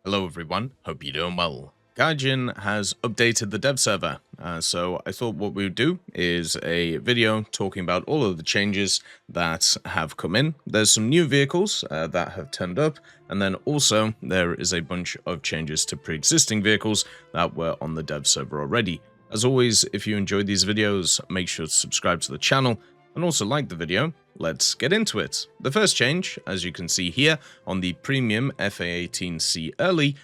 Hello everyone, hope you're doing well. Gaijin has updated the dev server, so I thought what we would do is a video talking about all of the changes that have come in. There's some new vehicles that have turned up, and then also there is a bunch of changes to pre-existing vehicles that were on the dev server already. As always, if you enjoyed these videos, make sure to subscribe to the channel and also like the video. Let's get into it. The first change, as you can see here on the premium FA18C early,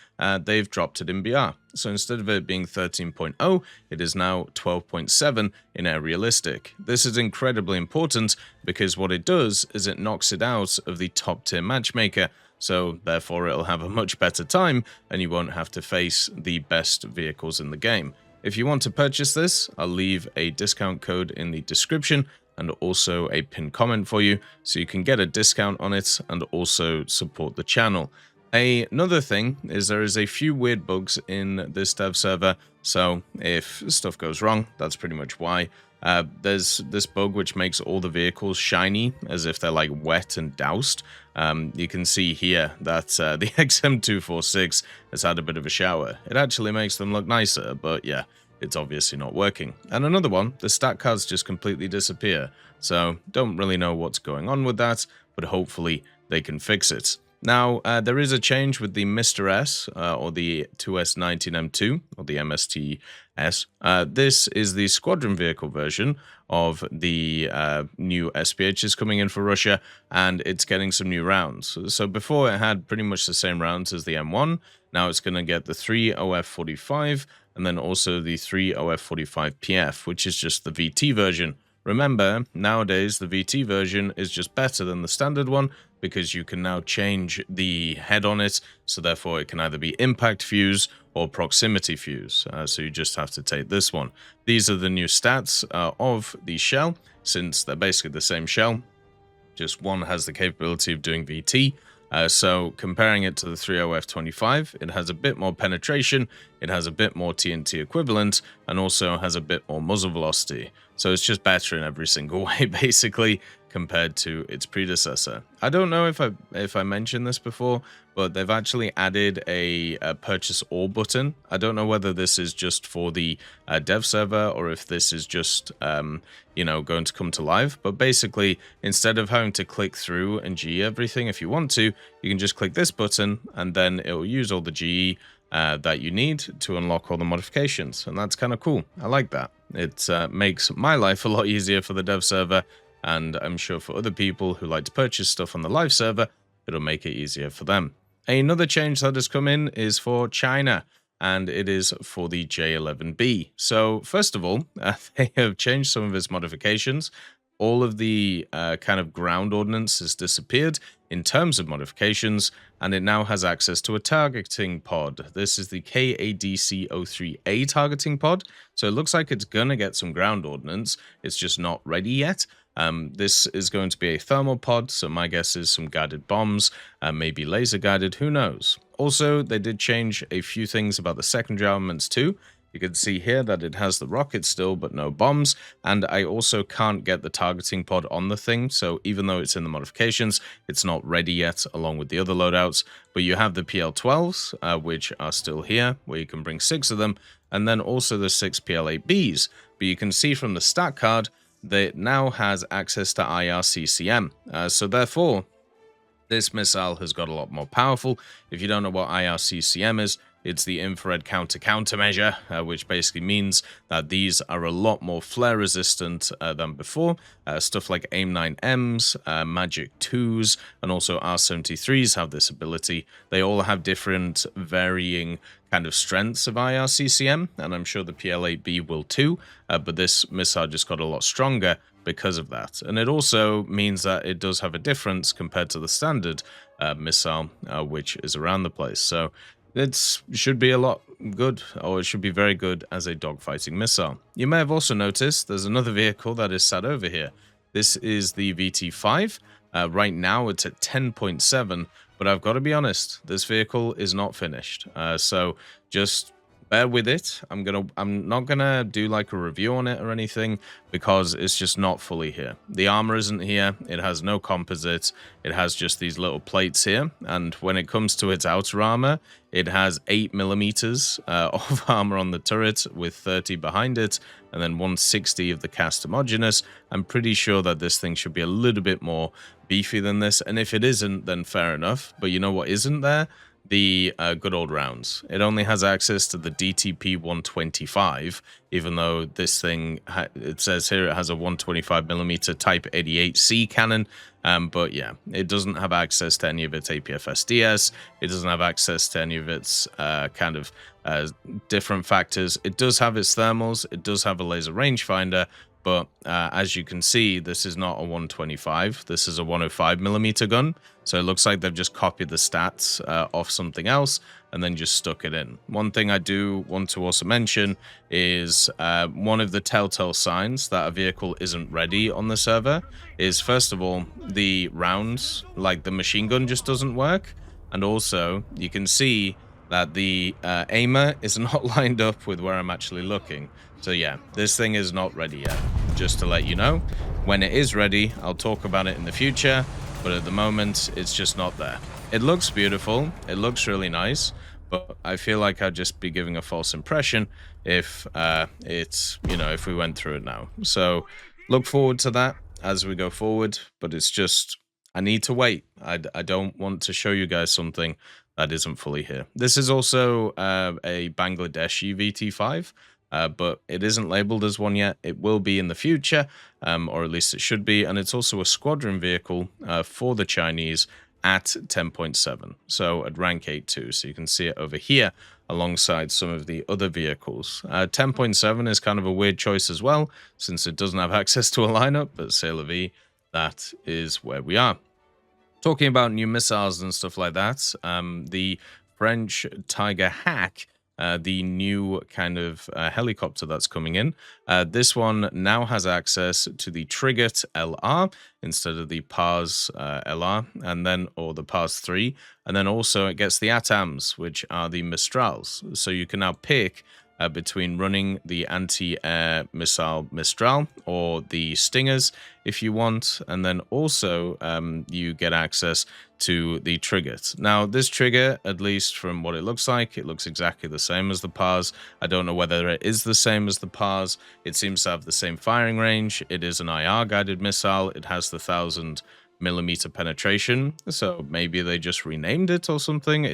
they've dropped it in BR. So instead of it being 13.0, it is now 12.7 in Air Realistic. This is incredibly important because what it does is it knocks it out of the top tier matchmaker. So therefore it'll have a much better time and you won't have to face the best vehicles in the game. If you want to purchase this, I'll leave a discount code in the description and also a pinned comment for you, so you can get a discount on it and also support the channel. Another thing is there is a few weird bugs in this dev server, so if stuff goes wrong, that's pretty much why. There's this bug which makes all the vehicles shiny, as if they're like wet and doused. You can see here that the XM246 has had a bit of a shower. It actually makes them look nicer, but yeah, it's obviously not working. And another one, the stat cards just completely disappear. So don't really know what's going on with that, but hopefully they can fix it. Now, there is a change with the Mr. S, or the 2S19M2, or the MSTS. This is the squadron vehicle version of the new SPHs coming in for Russia, and it's getting some new rounds. So before it had pretty much the same rounds as the M1, now it's going to get the 3 OF45, and then also the 3 OF45 PF, which is just the VT version. Remember, nowadays the VT version is just better than the standard one because you can now change the head on it, so therefore it can either be impact fuse or proximity fuse, so you just have to take this one. These are the new stats of the shell, since they're basically the same shell, just one has the capability of doing VT. So comparing it to the 3OF25, it has a bit more penetration, it has a bit more TNT equivalent, and also has a bit more muzzle velocity. So it's just better in every single way, basically, compared to its predecessor. I don't know if I mentioned this before, but they've actually added a purchase all button. I don't know whether this is just for the dev server or if this is just, you know, going to come to live. But basically, instead of having to click through and GE everything, if you want to, you can just click this button and then it will use all the GE that you need to unlock all the modifications. And that's kind of cool. I like that. It makes my life a lot easier for the dev server. And I'm sure for other people who like to purchase stuff on the live server, it'll make it easier for them. Another change that has come in is for China, and it is for the J11B. So first of all, they have changed some of its modifications. All of the kind of ground ordnance has disappeared in terms of modifications, and it now has access to a targeting pod. This is the KADC-03A targeting pod, so it looks like it's going to get some ground ordnance. It's just not ready yet. This is going to be a thermal pod, so my guess is some guided bombs, maybe laser guided, who knows. Also, they did change a few things about the secondary armaments too. You can see here that it has the rockets still, but no bombs, and I also can't get the targeting pod on the thing, so even though it's in the modifications, it's not ready yet, along with the other loadouts. But you have the PL-12s, which are still here, where you can bring 6 of them, and then also the 6 PL-8Bs. But you can see from the stat card that it now has access to IRCCM, so therefore, this missile has got a lot more powerful. If you don't know what IRCCM is, it's the infrared countermeasure, which basically means that these are a lot more flare resistant than before. Stuff like AIM-9Ms, Magic 2s, and also R-73s have this ability. They all have different varying kind of strengths of IRCCM, and I'm sure the PL-8B will too, but this missile just got a lot stronger because of that. And it also means that it does have a difference compared to the standard missile, which is around the place. So it should be a lot good, or it should be very good as a dogfighting missile. You may have also noticed there's another vehicle that is sat over here. This is the VT5. Right now it's at 10.7, but I've got to be honest, this vehicle is not finished. So just bear with it. I'm not gonna do like a review on it or anything because it's just not fully here. The armor isn't here. It has no composites. It has just these little plates here. And when it comes to its outer armor, it has 8mm of armor on the turret with 30 behind it, and then 160 of the cast homogeneous. I'm pretty sure that this thing should be a little bit more beefy than this. And if it isn't, then fair enough. But you know what isn't there? The good old rounds. It only has access to the DTP 125, even though this thing, it says here it has a 125mm Type 88C cannon. But yeah, it doesn't have access to any of its APFSDS. It doesn't have access to any of its different factors. It does have its thermals. It does have a laser rangefinder. But as you can see, this is not a 125. This is a 105mm gun. So it looks like they've just copied the stats off something else and then just stuck it in. One thing I do want to also mention is one of the telltale signs that a vehicle isn't ready on the server is, first of all, the rounds, like the machine gun just doesn't work. And also, you can see that the aimer is not lined up with where I'm actually looking. So yeah, this thing is not ready yet. Just to let you know, when it is ready, I'll talk about it in the future, but at the moment, it's just not there. It looks beautiful, it looks really nice, but I feel like I'd just be giving a false impression if if we went through it now. So look forward to that as we go forward, but it's just, I need to wait. I don't want to show you guys something that isn't fully here. This is also a Bangladeshi VT5. But it isn't labeled as one yet. It will be in the future, or at least it should be. And it's also a squadron vehicle for the Chinese at 10.7, so at rank 8.2. So you can see it over here alongside some of the other vehicles. 10.7 is kind of a weird choice as well, since it doesn't have access to a lineup, but c'est la vie, that is where we are. Talking about new missiles and stuff like that, the French Tiger HAC, the new kind of helicopter that's coming in. This one now has access to the Triget LR instead of the PARS LR, and then, or the PARS 3, and then also it gets the ATAMs, which are the Mistrals. So you can now pick between running the anti-air missile Mistral or the Stingers if you want, and then also you get access to the Triget. Now this trigger, at least from what it looks like, it looks exactly the same as the PARS. I don't know whether it is the same as the PARS. It seems to have the same firing range. It is an IR guided missile. It has the 1000mm penetration, so maybe they just renamed it or something.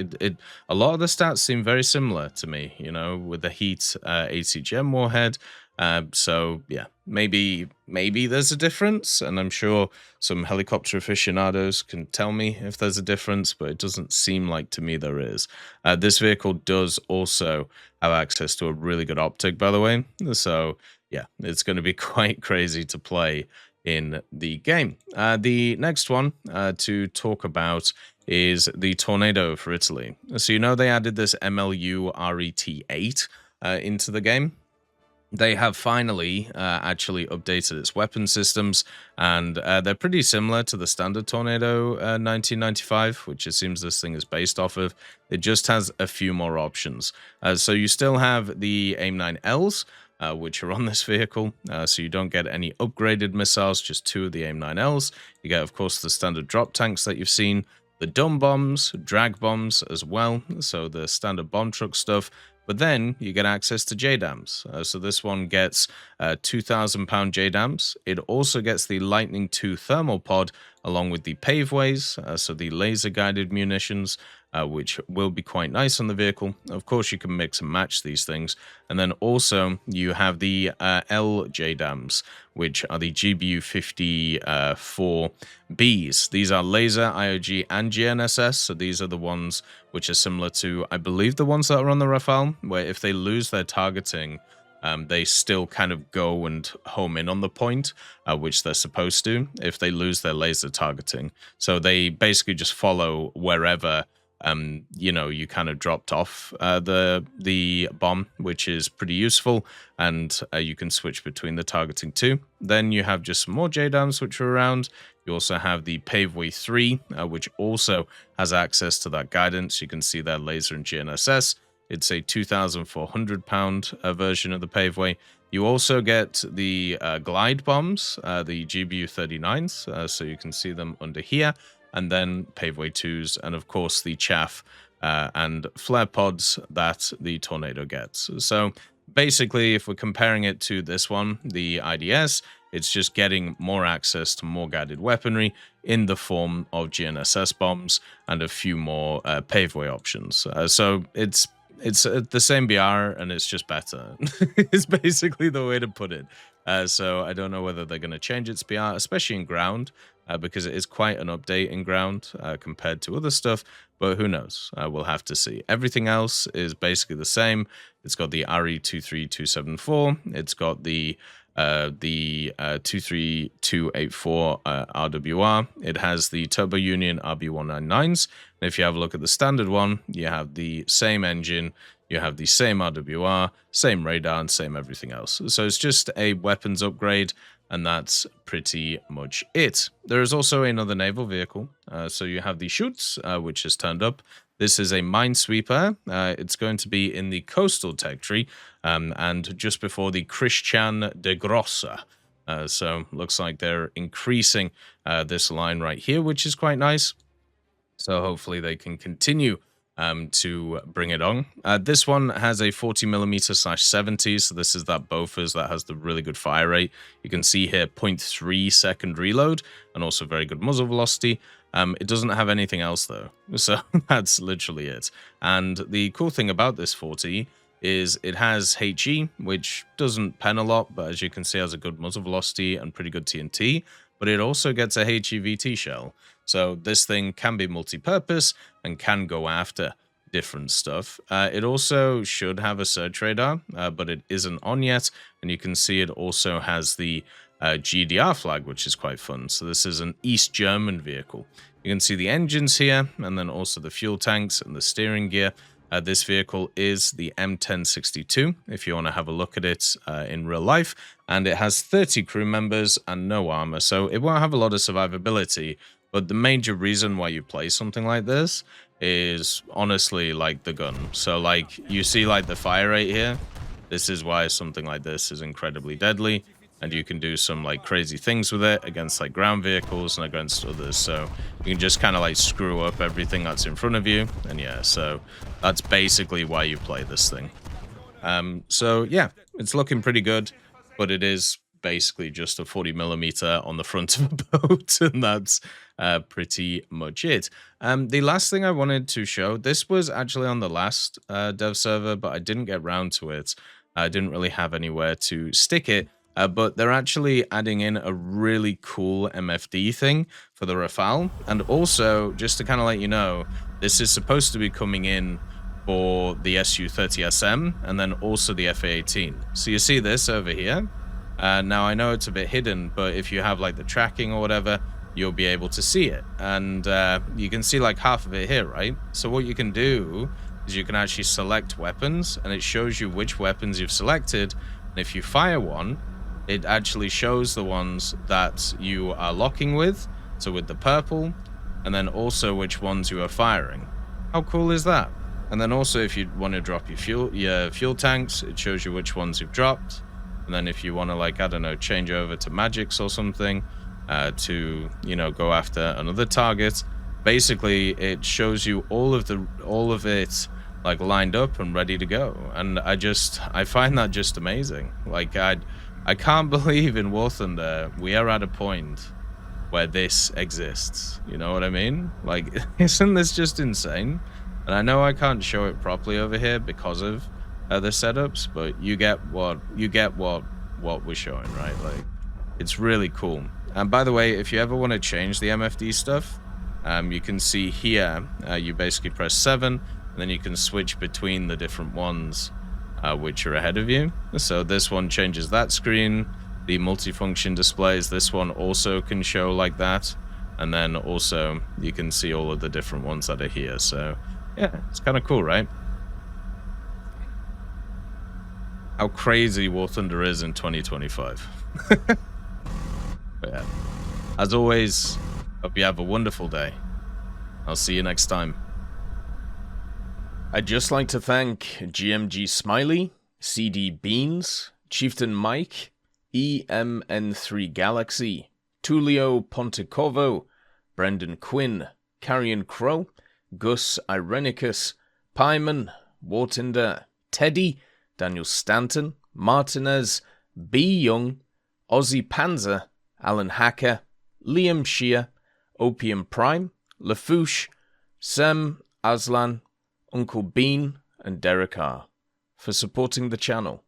A lot of the stats seem very similar to me, you know, with the Heat ACGM warhead. So yeah, maybe there's a difference, and I'm sure some helicopter aficionados can tell me if there's a difference, but it doesn't seem like to me there is. This vehicle does also have access to a really good optic, by the way, so yeah, it's going to be quite crazy to play in the game. The next one to talk about is the Tornado for Italy. So you know they added this MLU RET8 into the game. They have finally actually updated its weapon systems, and they're pretty similar to the standard Tornado 1995, which it seems this thing is based off of. It just has a few more options. So you still have the AIM-9Ls, which are on this vehicle, so you don't get any upgraded missiles, just 2 of the AIM-9Ls. You get, of course, the standard drop tanks that you've seen, the dumb bombs, drag bombs as well, so the standard bomb truck stuff. But then you get access to JDAMs. So this one gets 2,000-pound JDAMs. It also gets the Lightning II thermal pod along with the paveways, so the laser-guided munitions, which will be quite nice on the vehicle. Of course, you can mix and match these things. And then also you have the LJDAMs, which are the GBU-54Bs. These are laser, IOG, and GNSS. So these are the ones which are similar to, I believe, the ones that are on the Rafale, where if they lose their targeting, they still kind of go and home in on the point, which they're supposed to, if they lose their laser targeting. So they basically just follow wherever you kind of dropped off the bomb, which is pretty useful, and you can switch between the targeting too. Then you have just some more JDAMs which are around. You also have the Paveway 3, which also has access to that guidance. You can see their laser and GNSS. It's a 2,400 pound version of the paveway. You also get the glide bombs, the GBU-39s, so you can see them under here, and then paveway 2s, and of course the chaff and flare pods that the Tornado gets. So basically, if we're comparing it to this one, the IDS, it's just getting more access to more guided weaponry in the form of GNSS bombs and a few more paveway options. So it's the same BR and it's just better. It's basically the way to put it. So I don't know whether they're going to change its BR, especially in ground, because it is quite an update in ground compared to other stuff, but who knows? We'll have to see. Everything else is basically the same. It's got the RE23274. It's got the 23284 RWR. It has the Turbo Union RB199s. And if you have a look at the standard one, you have the same engine, you have the same RWR, same radar, and same everything else. So it's just a weapons upgrade, and that's pretty much it. There is also another naval vehicle. So you have the Schutze, which has turned up. This is a minesweeper. It's going to be in the coastal tech tree, and just before the Christian de Grossa. So looks like they're increasing this line right here, which is quite nice. So hopefully they can continue to bring it on. This one has a 40mm/70, so this is that Bofors that has the really good fire rate. You can see here 0.3 second reload and also very good muzzle velocity. It doesn't have anything else though, so that's literally it. And the cool thing about this 40 is it has HE, which doesn't pen a lot, but as you can see has a good muzzle velocity and pretty good TNT, but it also gets a HEVT shell. So this thing can be multi-purpose and can go after different stuff. It also should have a search radar, but it isn't on yet. And you can see it also has the GDR flag, which is quite fun. So this is an East German vehicle. You can see the engines here, and then also the fuel tanks and the steering gear. This vehicle is the M1062, if you want to have a look at it in real life. And it has 30 crew members and no armor, so it won't have a lot of survivability. But the major reason why you play something like this is honestly like the gun. So like you see like the fire rate here. This is why something like this is incredibly deadly. And you can do some like crazy things with it against like ground vehicles and against others. So you can just kind of like screw up everything that's in front of you. And yeah, so that's basically why you play this thing. So yeah, it's looking pretty good, but it is basically just a 40mm on the front of a boat, and that's pretty much it. The last thing I wanted to show, this was actually on the last dev server, but I didn't get round to it. I didn't really have anywhere to stick it. But they're actually adding in a really cool MFD thing for the Rafale. And also, just to kind of let you know, this is supposed to be coming in for the Su-30SM and then also the FA-18. So you see this over here. Now, I know it's a bit hidden, but if you have like the tracking or whatever, you'll be able to see it. And you can see like half of it here, right? So what you can do is you can actually select weapons, and it shows you which weapons you've selected. And if you fire one, it actually shows the ones that you are locking with, so with the purple, and then also which ones you are firing. How cool is that? And then also if you want to drop your fuel tanks, it shows you which ones you've dropped. And then if you want to, like, I don't know, change over to magics or something to, you know, go after another target, basically it shows you all of it like lined up and ready to go. And I find that just amazing. Like I can't believe in War Thunder we are at a point where this exists. You know what I mean? Like, isn't this just insane? And I know I can't show it properly over here because of the setups, but you get what we're showing, right? Like, it's really cool. And by the way, if you ever want to change the MFD stuff, you can see here, you basically press 7, and then you can switch between the different ones which are ahead of you. So this one changes that screen. The multifunction displays, this one also can show like that. And then also you can see all of the different ones that are here. So yeah, it's kind of cool, right? How crazy War Thunder is in 2025. But yeah, as always, hope you have a wonderful day. I'll see you next time. I'd just like to thank GMG Smiley, CD Beans, Chieftain Mike, EMN3 Galaxy, Tulio Pontecorvo, Brendan Quinn, Carrion Crow, Gus Irenicus, Pyman, Wartinder, Teddy, Daniel Stanton, Martinez, B. Young, Ozzy Panzer, Alan Hacker, Liam Shear, Opium Prime, Lafouche, Sem, Aslan, Uncle Bean, and Derek R. for supporting the channel.